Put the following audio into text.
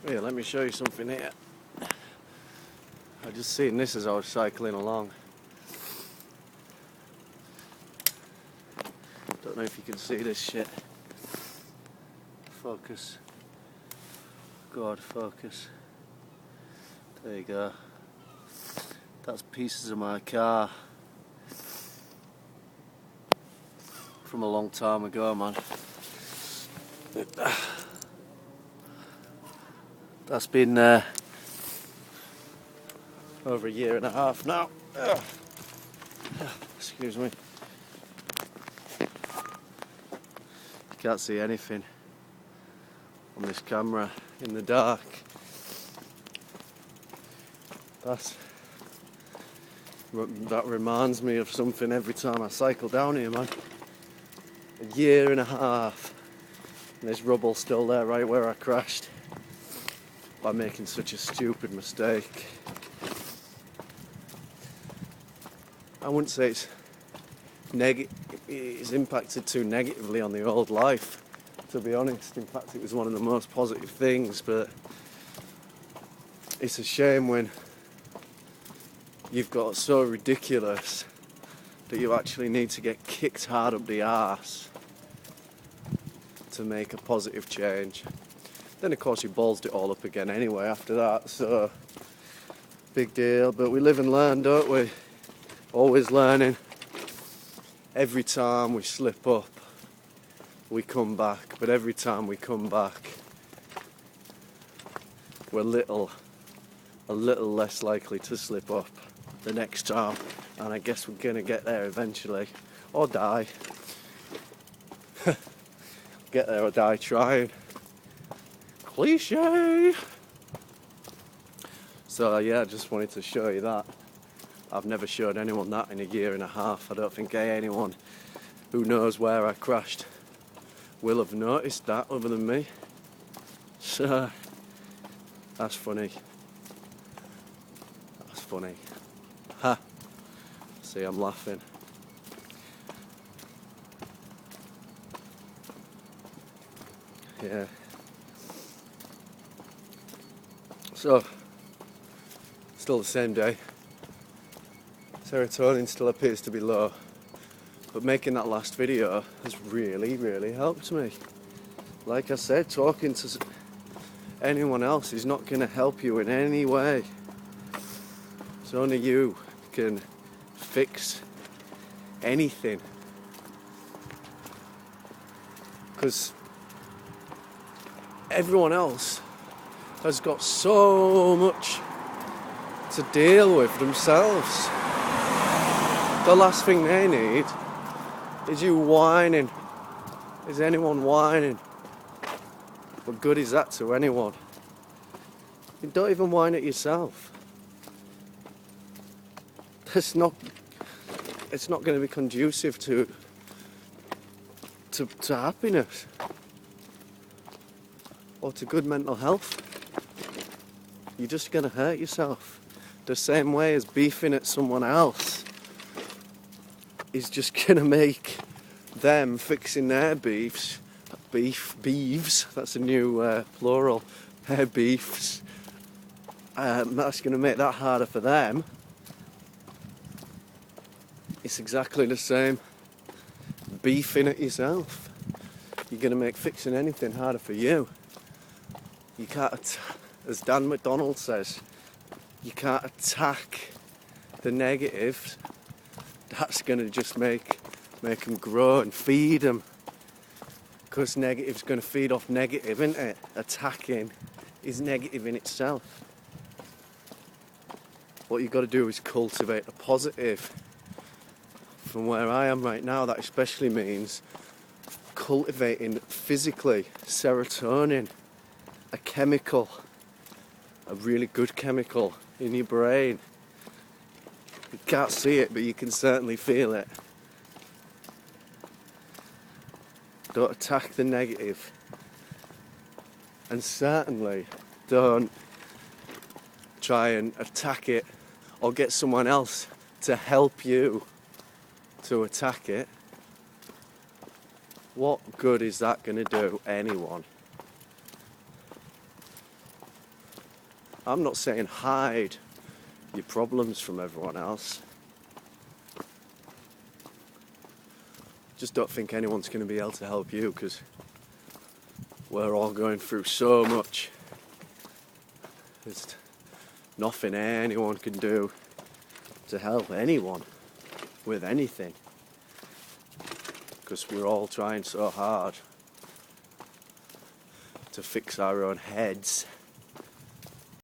Here, let me show you something here. I just seen this as I was cycling along. Don't know if you can see this shit. Focus. God, focus. There you go. That's pieces of my car. From a long time ago, man. That's been over a year and a half now. Excuse me. You can't see anything on this camera in the dark. That reminds me of something every time I cycle down here, man. A year and a half, and there's rubble still there right where I crashed by making such a stupid mistake. I wouldn't say it's impacted too negatively on the old life, to be honest. In fact, it was one of the most positive things, but it's a shame when you've got so ridiculous that you actually need to get kicked hard up the arse to make a positive change. Then of course you ballsed it all up again anyway after that, so big deal. But we live and learn, don't we? Always learning. Every time we slip up, we come back. But every time we come back, we're a little less likely to slip up the next time. And I guess we're gonna get there eventually, or die. Get there or die trying. Cliche. So yeah, I just wanted to show you that. I've never showed anyone that in a year and a half. I don't think anyone who knows where I crashed will have noticed that other than me. So that's funny. That's funny. Ha! See, I'm laughing. Yeah. So, still the same day. Serotonin still appears to be low. But making that last video has really, really helped me. Like I said, talking to anyone else is not going to help you in any way. It's only you can fix anything. Because everyone else has got so much to deal with themselves. The last thing they need is you whining. Is anyone whining? What good is that to anyone? You don't even whine at yourself. It's not going to be conducive to happiness or to good mental health. You're just going to hurt yourself. The same way as beefing at someone else is just going to make them fixing their beefs, that's a new plural, their beefs, that's going to make that harder for them. It's exactly the same. Beefing at yourself. You're going to make fixing anything harder for you. You can't, as Dan McDonald says, you can't attack the negatives. That's going to just make them grow and feed them. Because negative's going to feed off negative, isn't it? Attacking is negative in itself. What you've got to do is cultivate a positive. From where I am right now, that especially means cultivating physically serotonin, a chemical, a really good chemical in your brain. You can't see it, but you can certainly feel it. Don't attack the negative. And certainly don't try and attack it or get someone else to help you to attack it. What good is that going to do anyone? I'm not saying hide your problems from everyone else. Just don't think anyone's going to be able to help you, because we're all going through so much. There's nothing anyone can do to help anyone with anything, because we're all trying so hard to fix our own heads